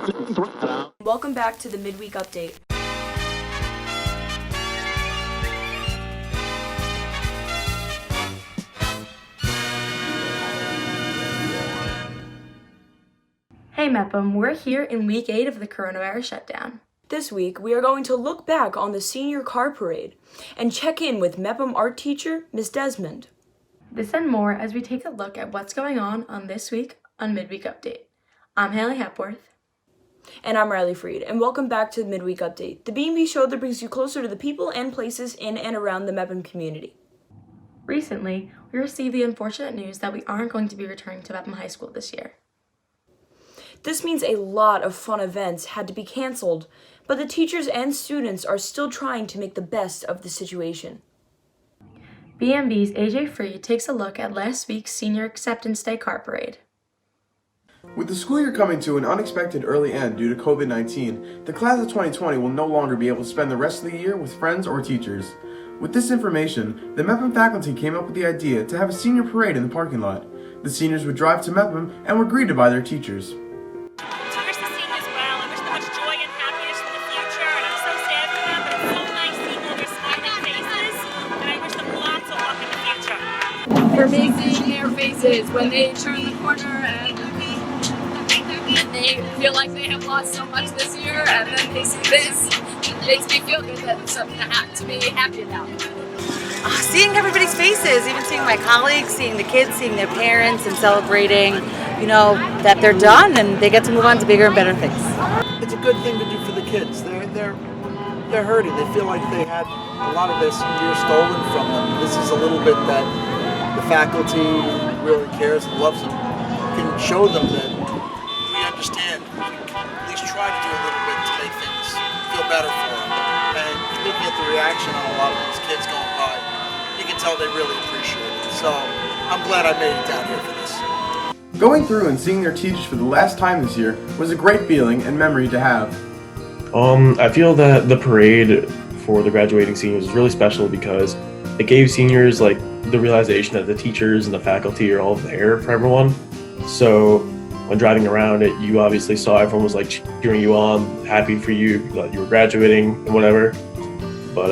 Welcome back to the Midweek Update. Hey Mepham, we're here in week 8 of the coronavirus shutdown. This week, we are going to look back on the senior car parade and check in with Mepham art teacher, Ms. Desmond. This and more as we take a look at what's going on this week on Midweek Update. I'm Haley Hepworth. And I'm Riley Freed, and welcome back to the Midweek Update, the B&B show that brings you closer to the people and places in and around the Mepham community. Recently, we received the unfortunate news that we aren't going to be returning to Mepham High School this year. This means a lot of fun events had to be canceled, but the teachers and students are still trying to make the best of the situation. B&B's AJ Freed takes a look at last week's Senior Acceptance Day car parade. With the school year coming to an unexpected early end due to COVID-19, the class of 2020 will no longer be able to spend the rest of the year with friends or teachers. With this information, the Mepham faculty came up with the idea to have a senior parade in the parking lot. The seniors would drive to Mepham and were greeted by their teachers. I wish the seniors well. I wish them much joy and happiness in the future, and I'm so sad for them, but it's so nice seeing all their smiling faces, and I wish them lots of luck in the future. For me, seeing their faces when they turn the corner and they feel like they have lost so much this year, and then they see this, it makes me feel good that it's something to be happy about. Seeing everybody's faces, even seeing my colleagues, seeing the kids, seeing their parents, and celebrating, that they're done and they get to move on to bigger and better things. It's a good thing to do for the kids. They're hurting. They feel like they had a lot of this year stolen from them. This is a little bit that the faculty really cares and loves them. Can show them that we understand. We can at least try to do a little bit to make things feel better for them. And looking at the reaction on a lot of these kids going by, you can tell they really appreciate it. So I'm glad I made it down here for this. Going through and seeing their teachers for the last time this year was a great feeling and memory to have. I feel that the parade for the graduating seniors is really special because it gave seniors the realization that the teachers and the faculty are all there for everyone. So when driving around it, you obviously saw everyone was cheering you on, happy for you that you were graduating and whatever. But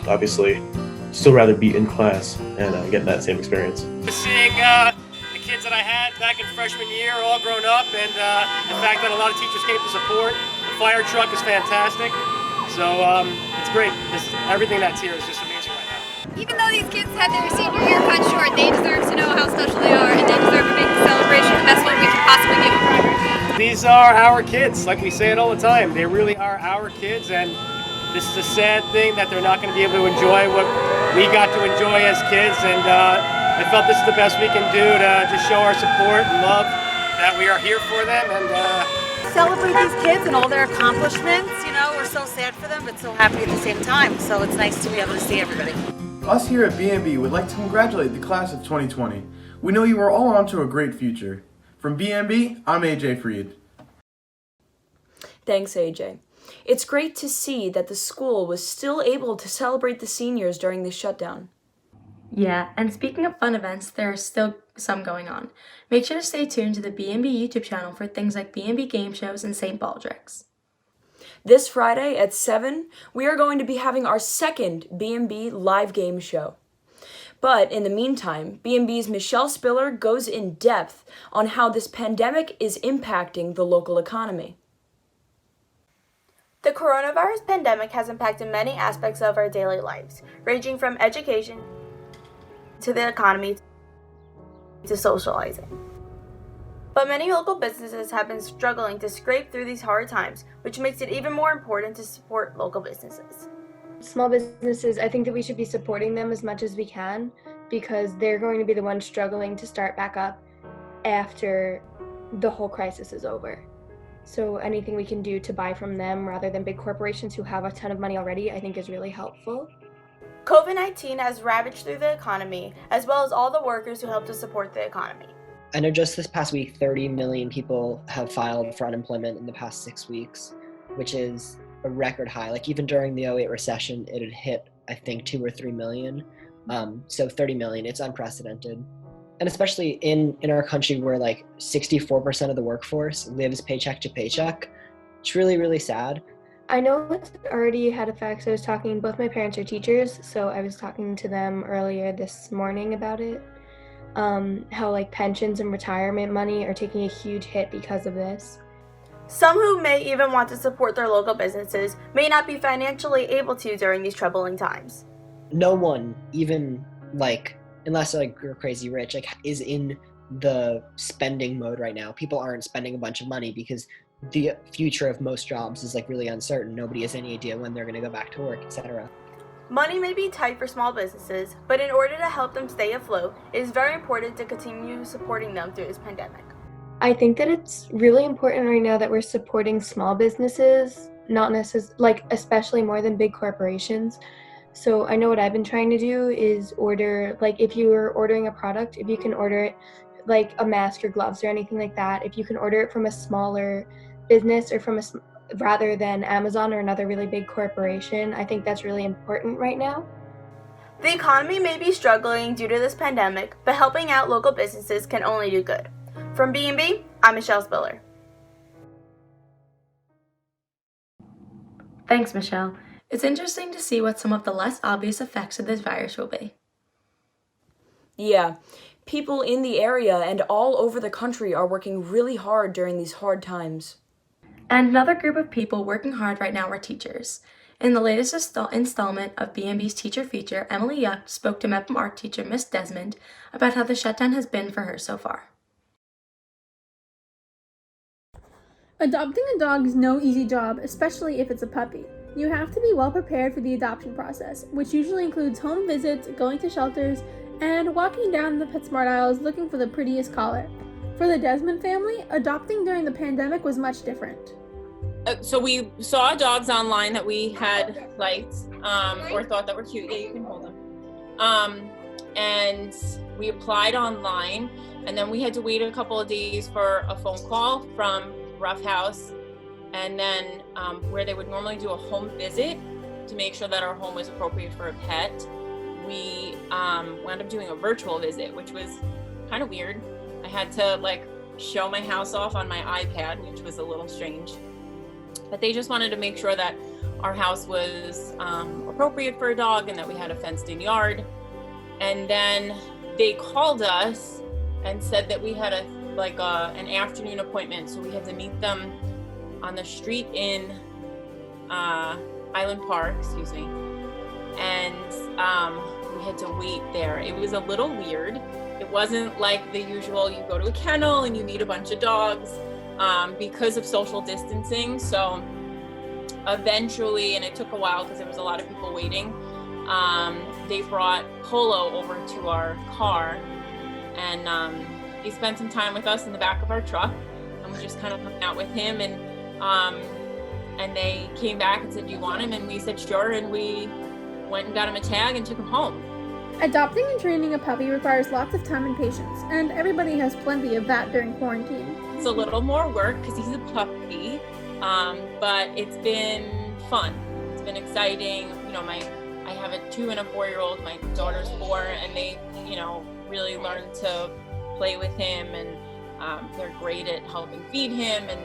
obviously, still rather be in class and get that same experience. Seeing the kids that I had back in freshman year all grown up, and the fact that a lot of teachers came to support. The fire truck is fantastic, so it's great. Everything that's here is just amazing right now. Even though these kids had their senior year cut short, they deserve to know how special they are, and they deserve to make the celebration the best one we can possibly give them. These are our kids, like we say it all the time. They really are our kids, and this is a sad thing that they're not going to be able to enjoy what we got to enjoy as kids, and I felt this is the best we can do to just show our support and love that we are here for them, and Celebrate these kids and all their accomplishments. We're so sad for them, but so happy at the same time. So it's nice to be able to see everybody. Us here at B&B would like to congratulate the class of 2020. We know you are all on to a great future. From B&B, I'm AJ Freed. Thanks, AJ. It's great to see that the school was still able to celebrate the seniors during this shutdown. Yeah, and speaking of fun events, there are still some going on. Make sure to stay tuned to the B&B YouTube channel for things like B&B game shows and St. Baldrick's. This Friday at 7, we are going to be having our second B&B live game show. But in the meantime, B&B's Michelle Spiller goes in depth on how this pandemic is impacting the local economy. The coronavirus pandemic has impacted many aspects of our daily lives, ranging from education to the economy to socializing. But many local businesses have been struggling to scrape through these hard times, which makes it even more important to support local businesses. Small businesses, I think that we should be supporting them as much as we can because they're going to be the ones struggling to start back up after the whole crisis is over. So anything we can do to buy from them rather than big corporations who have a ton of money already, I think is really helpful. COVID-19 has ravaged through the economy, as well as all the workers who help to support the economy. I know just this past week, 30 million people have filed for unemployment in the past 6 weeks, which is a record high. Even during the '08 recession, it had hit, I think, 2 or 3 million. So 30 million, it's unprecedented. And especially in our country where 64% of the workforce lives paycheck to paycheck, It's really, really sad. I know it's already had effects. I was talking, both my parents are teachers, so I was talking to them earlier this morning about it. How like pensions and retirement money are taking a huge hit because of this. Some who may even want to support their local businesses may not be financially able to during these troubling times. No one, even like, unless like you're crazy rich, like is in the spending mode right now. People aren't spending a bunch of money because the future of most jobs is like really uncertain. Nobody has any idea when they're going to go back to work, etc. Money may be tight for small businesses, but in order to help them stay afloat, it is very important to continue supporting them through this pandemic. I think that it's really important right now that we're supporting small businesses, not necessarily, like especially more than big corporations. So I know what I've been trying to do is order, like if you are ordering a product, if you can order it like a mask or gloves or anything like that, if you can order it from a smaller business or from rather than Amazon or another really big corporation, I think that's really important right now. The economy may be struggling due to this pandemic, but helping out local businesses can only do good. From B&B, I'm Michelle Spiller. Thanks, Michelle. It's interesting to see what some of the less obvious effects of this virus will be. Yeah, people in the area and all over the country are working really hard during these hard times. And another group of people working hard right now are teachers. In the latest installment of B&B's Teacher Feature, Emily Yuck spoke to Mepham art teacher Miss Desmond about how the shutdown has been for her so far. Adopting a dog is no easy job, especially if it's a puppy. You have to be well prepared for the adoption process, which usually includes home visits, going to shelters, and walking down the PetSmart aisles looking for the prettiest collar. For the Desmond family, adopting during the pandemic was much different. So we saw dogs online that we had liked or thought that were cute. Yeah, you can hold them. And we applied online, and then we had to wait a couple of days for a phone call from Rough House, and then where they would normally do a home visit to make sure that our home was appropriate for a pet. We wound up doing a virtual visit, which was kind of weird. I had to like show my house off on my iPad, which was a little strange. But they just wanted to make sure that our house was appropriate for a dog and that we had a fenced-in yard. And then they called us and said that we had an afternoon appointment, so we had to meet them on the street in Island Park, and we had to wait there. It was a little weird. It wasn't like the usual, you go to a kennel and you meet a bunch of dogs because of social distancing. So eventually, and it took a while because there was a lot of people waiting, they brought Polo over to our car, and he spent some time with us in the back of our truck, and we just kind of hung out with him, and they came back and said, "Do you want him?" And we said, "Sure," and we went and got him a tag and took him home. Adopting and training a puppy requires lots of time and patience, and everybody has plenty of that during quarantine. It's a little more work because he's a puppy, but it's been fun. It's been exciting. You know, I have a 2 and a 4-year-old. My daughter's 4, and they, really learn to play with him, and they're great at helping feed him, and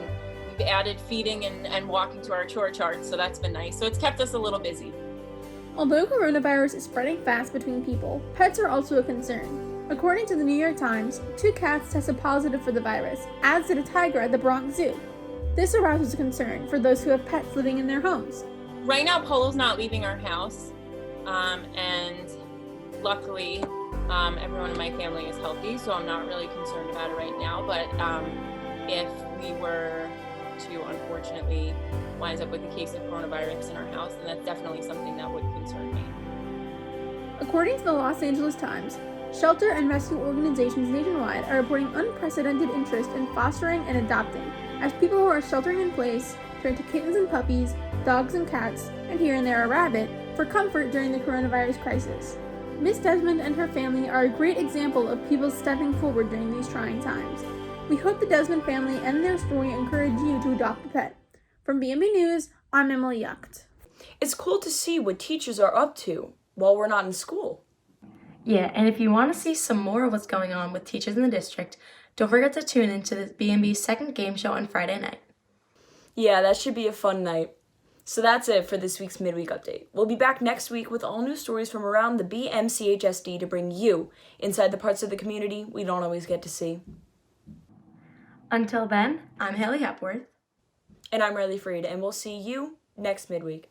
we've added feeding and walking to our chore charts, so that's been nice. So it's kept us a little busy. Although coronavirus is spreading fast between people, pets are also a concern. According to the New York Times, 2 cats tested positive for the virus, as did a tiger at the Bronx Zoo. This arouses concern for those who have pets living in their homes. Right now, Polo's not leaving our house, and luckily, everyone in my family is healthy, so I'm not really concerned about it right now. But if we were to unfortunately winds up with a case of coronavirus in our house, then that's definitely something that would concern me. According to the Los Angeles Times, shelter and rescue organizations nationwide are reporting unprecedented interest in fostering and adopting, as people who are sheltering in place turn to kittens and puppies, dogs and cats, and here and there a rabbit, for comfort during the coronavirus crisis. Miss Desmond and her family are a great example of people stepping forward during these trying times. We hope the Desmond family and their story encourage you to adopt a pet. From B&B News, I'm Emily Yucht. It's cool to see what teachers are up to while we're not in school. Yeah, and if you want to see some more of what's going on with teachers in the district, don't forget to tune into the B&B's second game show on Friday night. Yeah, that should be a fun night. So that's it for this week's Midweek Update. We'll be back next week with all new stories from around the BMCHSD to bring you inside the parts of the community we don't always get to see. Until then, I'm Haley Hepworth. And I'm Riley Freed, and we'll see you next midweek.